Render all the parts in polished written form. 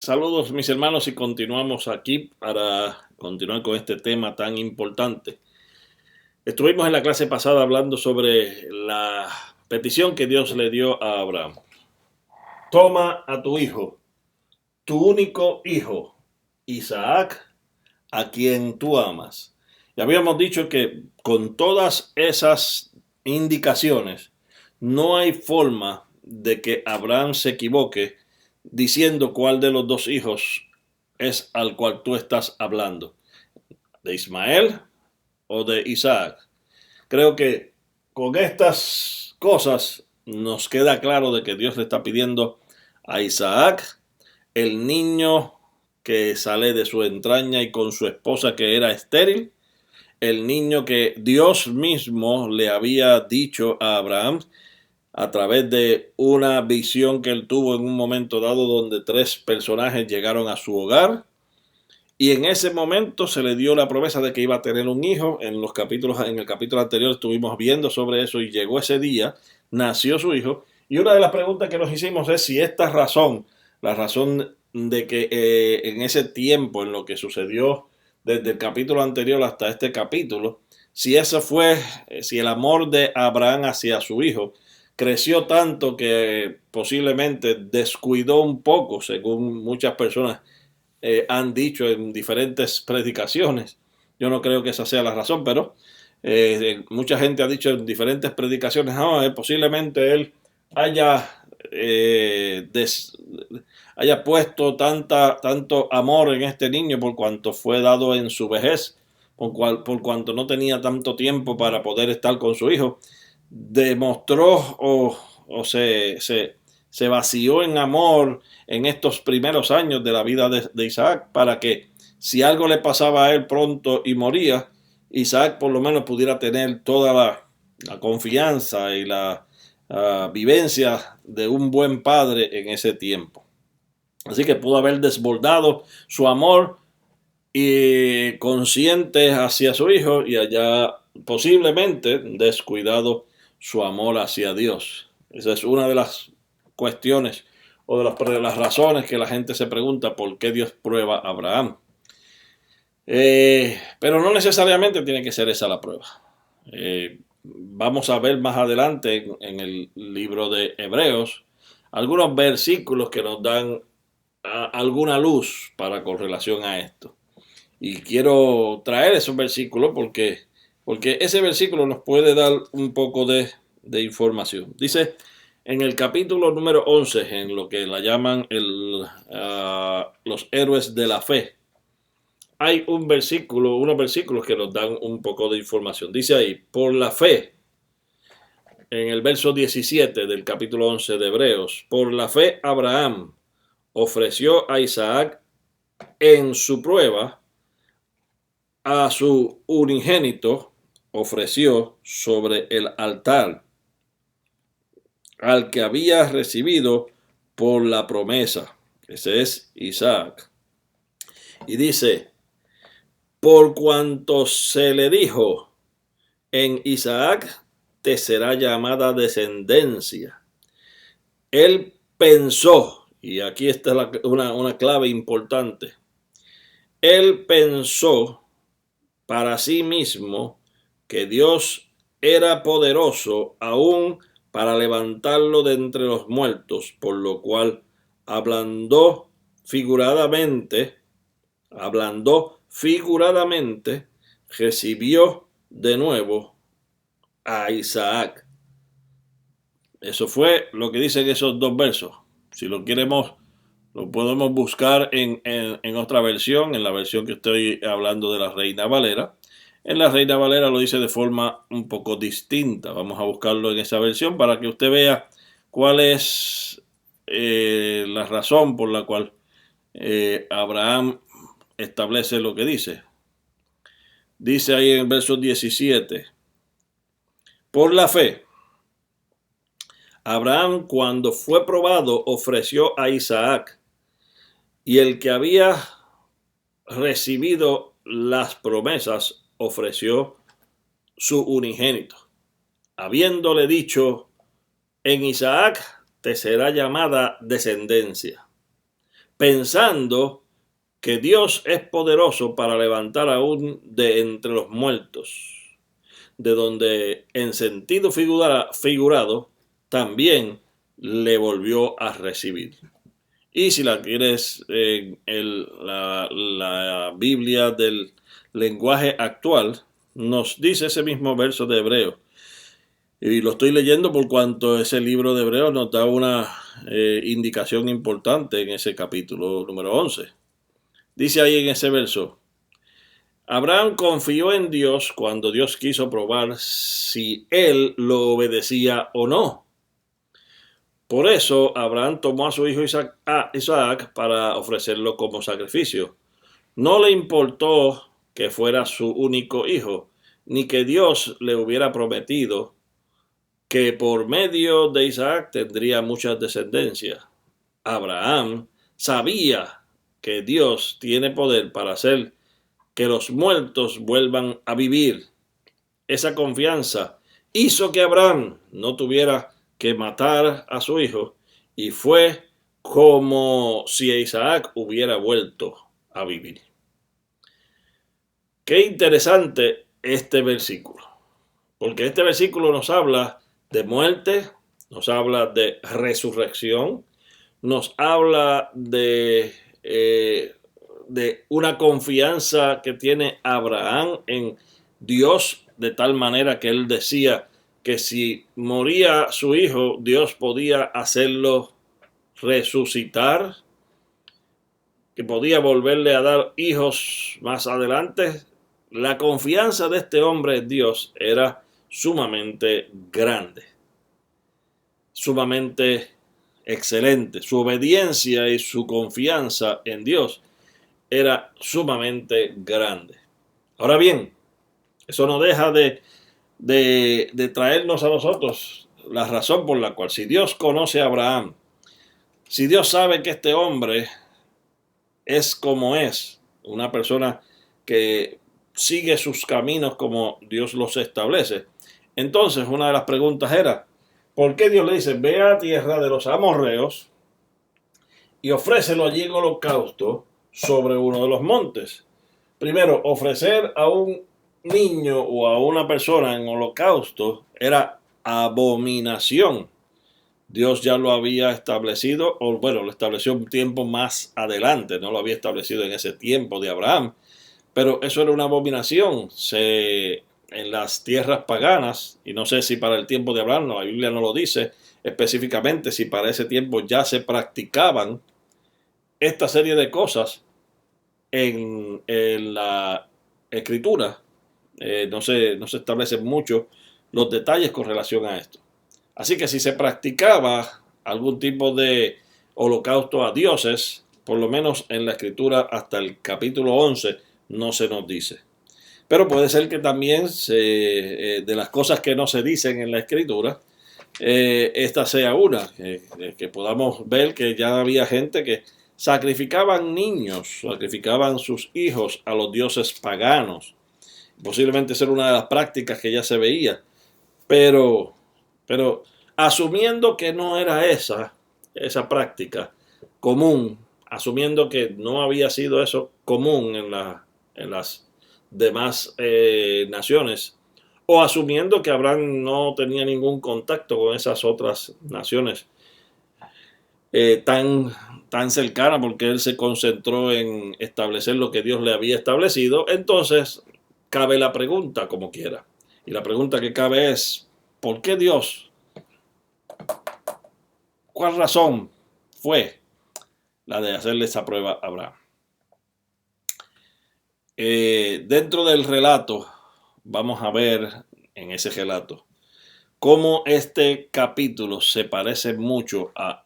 Saludos mis hermanos y continuamos aquí para continuar con este tema tan importante. Estuvimos en la clase pasada hablando sobre la petición que Dios le dio a Abraham. Toma a tu hijo, tu único hijo, Isaac, a quien tú amas. Y habíamos dicho que con todas esas indicaciones no hay forma de que Abraham se equivoque diciendo cuál de los dos hijos es al cual tú estás hablando, de Ismael o de Isaac. Creo que con estas cosas nos queda claro de que Dios le está pidiendo a Isaac, el niño que sale de su entraña y con su esposa que era estéril, el niño que Dios mismo le había dicho a Abraham a través de una visión que él tuvo en un momento dado donde tres personajes llegaron a su hogar y en ese momento se le dio la promesa de que iba a tener un hijo. En el capítulo anterior estuvimos viendo sobre eso y llegó ese día, nació su hijo y una de las preguntas que nos hicimos es si esta razón, la razón de que en ese tiempo, en lo que sucedió desde el capítulo anterior hasta este capítulo, si eso fue, si el amor de Abraham hacia su hijo creció tanto que posiblemente descuidó un poco, según muchas personas han dicho en diferentes predicaciones. Yo no creo que esa sea la razón, pero mucha gente ha dicho en diferentes predicaciones, posiblemente él haya, haya puesto tanto amor en este niño por cuanto fue dado en su vejez, por cuanto no tenía tanto tiempo para poder estar con su hijo. Demostró o se vació en amor en estos primeros años de la vida de Isaac para que si algo le pasaba a él pronto y moría, Isaac por lo menos pudiera tener toda la confianza y la vivencia de un buen padre en ese tiempo. Así que pudo haber desbordado su amor y consciente hacia su hijo y allá posiblemente descuidado su amor hacia Dios. Esa es una de las cuestiones o de las razones que la gente se pregunta por qué Dios prueba a Abraham. Pero no necesariamente tiene que ser esa la prueba. Vamos a ver más adelante en el libro de Hebreos algunos versículos que nos dan alguna luz con relación a esto. Y quiero traer esos versículos porque ese versículo nos puede dar un poco de información. Dice en el capítulo número 11, en lo que la llaman los héroes de la fe, hay unos versículos que nos dan un poco de información. Dice ahí, por la fe, en el verso 17 del capítulo 11 de Hebreos, por la fe Abraham ofreció a Isaac en su prueba, a su unigénito ofreció sobre el altar al que había recibido por la promesa. Ese es Isaac. Y dice, por cuanto se le dijo, en Isaac te será llamada descendencia. Él pensó, y aquí está una clave importante, él pensó para sí mismo que Dios era poderoso aún para levantarlo de entre los muertos, por lo cual ablandó figuradamente, recibió de nuevo a Isaac. Eso fue lo que dicen esos dos versos. Si lo queremos, lo podemos buscar en otra versión, en la versión que estoy hablando de la Reina Valera. En la Reina Valera lo dice de forma un poco distinta. Vamos a buscarlo en esa versión para que usted vea cuál es la razón por la cual Abraham establece lo que dice. Dice ahí en el verso 17, por la fe, Abraham cuando fue probado ofreció a Isaac, y el que había recibido las promesas ofreció su unigénito, habiéndole dicho, en Isaac te será llamada descendencia, pensando que Dios es poderoso para levantar aún de entre los muertos, de donde en sentido figurado también le volvió a recibir. Y si la quieres en la Biblia del lenguaje actual, nos dice ese mismo verso de Hebreo. Y lo estoy leyendo por cuanto ese libro de Hebreo nos da una indicación importante en ese capítulo número 11. Dice ahí en ese verso: Abraham confió en Dios cuando Dios quiso probar si él lo obedecía o no. Por eso Abraham tomó a su hijo Isaac para ofrecerlo como sacrificio. No le importó que fuera su único hijo, ni que Dios le hubiera prometido que por medio de Isaac tendría muchas descendencias. Abraham sabía que Dios tiene poder para hacer que los muertos vuelvan a vivir. Esa confianza hizo que Abraham no tuviera que matar a su hijo, y fue como si Isaac hubiera vuelto a vivir. Qué interesante este versículo, porque este versículo nos habla de muerte, nos habla de resurrección, nos habla de una confianza que tiene Abraham en Dios, de tal manera que él decía que si moría su hijo, Dios podía hacerlo resucitar, que podía volverle a dar hijos más adelante. La confianza de este hombre en Dios era sumamente grande, sumamente excelente. Su obediencia y su confianza en Dios era sumamente grande. Ahora bien, eso no deja de traernos a nosotros la razón por la cual, si Dios conoce a Abraham, si Dios sabe que este hombre es como es, una persona que sigue sus caminos como Dios los establece, entonces una de las preguntas era: ¿por qué Dios le dice, ve a tierra de los amorreos y ofrécelo allí en holocausto sobre uno de los montes? Primero, ofrecer a un niño o a una persona en holocausto era abominación. Dios ya lo había establecido, o bueno, lo estableció un tiempo más adelante, no lo había establecido en ese tiempo de Abraham, pero eso era una abominación. En las tierras paganas, y no sé si para el tiempo de Abraham, no, la Biblia no lo dice específicamente, si para ese tiempo ya se practicaban esta serie de cosas en la escritura. No se establecen mucho los detalles con relación a esto. Así que si se practicaba algún tipo de holocausto a dioses, por lo menos en la escritura hasta el capítulo 11 no se nos dice. Pero puede ser que también de las cosas que no se dicen en la escritura, esta sea una, que podamos ver que ya había gente que sacrificaban niños, sacrificaban sus hijos a los dioses paganos. Posiblemente ser una de las prácticas que ya se veía, pero asumiendo que no era esa práctica común, asumiendo que no había sido eso común en las demás naciones, o asumiendo que Abraham no tenía ningún contacto con esas otras naciones tan cercanas, porque él se concentró en establecer lo que Dios le había establecido, entonces cabe la pregunta como quiera. Y la pregunta que cabe es: ¿por qué Dios? ¿Cuál razón fue la de hacerle esa prueba a Abraham? Dentro del relato, vamos a ver en ese relato cómo este capítulo se parece mucho a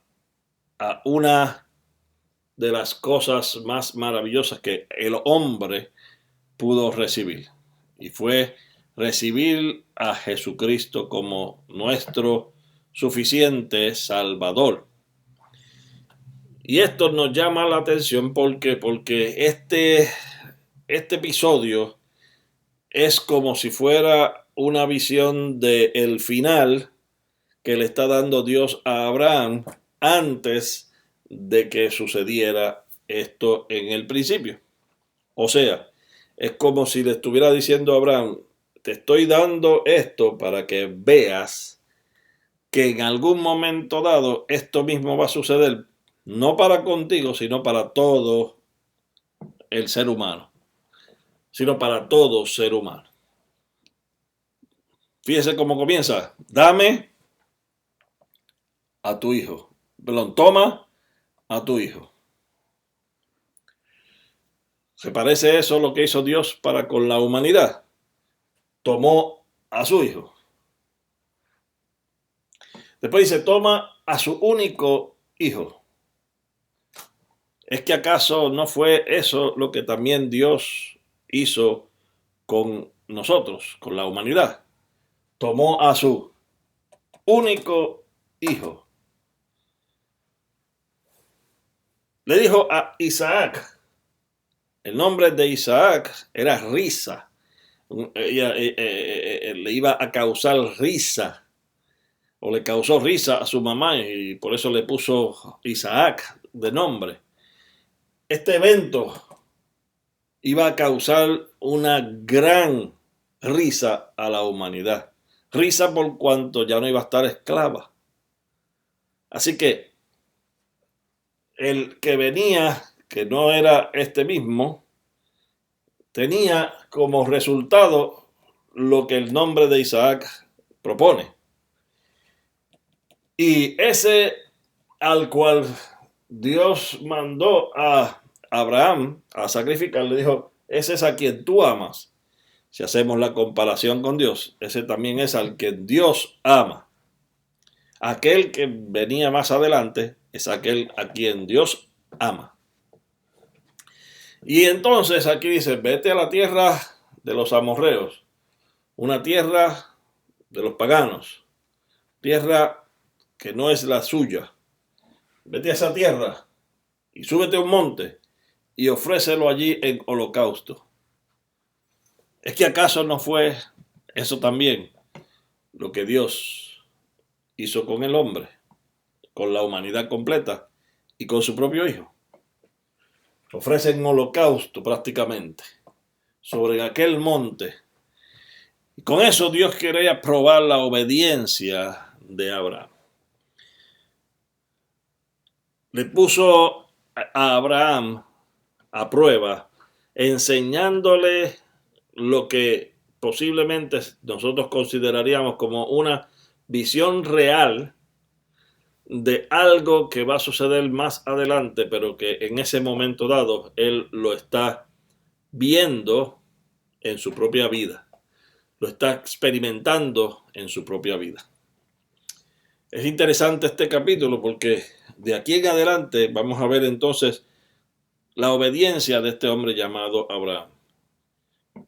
una de las cosas más maravillosas que el hombre pudo recibir, y fue recibir a Jesucristo como nuestro suficiente Salvador. Y esto nos llama la atención porque este episodio es como si fuera una visión del final que le está dando Dios a Abraham antes de que sucediera esto en el principio. O sea, es como si le estuviera diciendo a Abraham, te estoy dando esto para que veas que en algún momento dado esto mismo va a suceder, no para contigo, sino para todo el ser humano, sino para todo ser humano. Fíjese cómo comienza, dame a tu hijo, perdón, toma a tu hijo. ¿Se parece eso a lo que hizo Dios para con la humanidad? Tomó a su hijo. Después dice, toma a su único hijo. ¿Es que acaso no fue eso lo que también Dios hizo con nosotros, con la humanidad? Tomó a su único hijo. Le dijo a Isaac, el nombre de Isaac era risa. Le iba a causar risa, o le causó risa a su mamá, y por eso le puso Isaac de nombre. Este evento iba a causar una gran risa a la humanidad. Risa por cuanto ya no iba a estar esclava. Así que el que venía, que no era este mismo, tenía como resultado lo que el nombre de Isaac propone. Y ese al cual Dios mandó a Abraham a sacrificar, le dijo, ese es a quien tú amas. Si hacemos la comparación con Dios, ese también es al que Dios ama. Aquel que venía más adelante es aquel a quien Dios ama. Y entonces aquí dice, vete a la tierra de los amorreos, una tierra de los paganos, tierra que no es la suya. Vete a esa tierra y súbete a un monte y ofrécelo allí en holocausto. ¿Es que acaso no fue eso también lo que Dios hizo con el hombre, con la humanidad completa y con su propio hijo? Ofrecen holocausto prácticamente sobre aquel monte. Y con eso Dios quería probar la obediencia de Abraham. Le puso a Abraham a prueba, enseñándole lo que posiblemente nosotros consideraríamos como una visión real de algo que va a suceder más adelante, pero que en ese momento dado él lo está viendo en su propia vida, lo está experimentando en su propia vida. Es interesante este capítulo porque de aquí en adelante vamos a ver entonces la obediencia de este hombre llamado Abraham.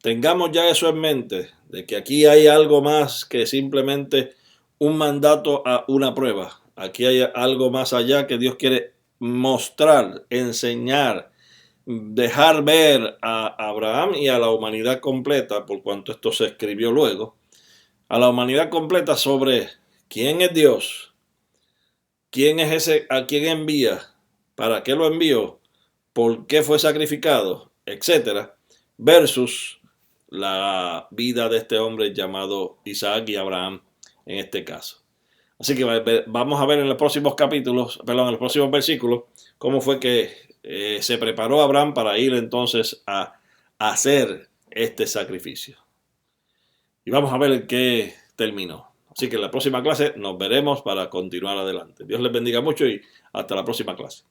Tengamos ya eso en mente, de que aquí hay algo más que simplemente un mandato a una prueba. Aquí hay algo más allá que Dios quiere mostrar, enseñar, dejar ver a Abraham y a la humanidad completa, por cuanto esto se escribió luego, a la humanidad completa sobre quién es Dios, quién es ese a quién envía, para qué lo envió, por qué fue sacrificado, etcétera, versus la vida de este hombre llamado Isaac y Abraham en este caso. Así que vamos a ver en los próximos capítulos, perdón, en los próximos versículos, cómo fue que se preparó Abraham para ir entonces a hacer este sacrificio. Y vamos a ver en qué terminó. Así que en la próxima clase nos veremos para continuar adelante. Dios les bendiga mucho y hasta la próxima clase.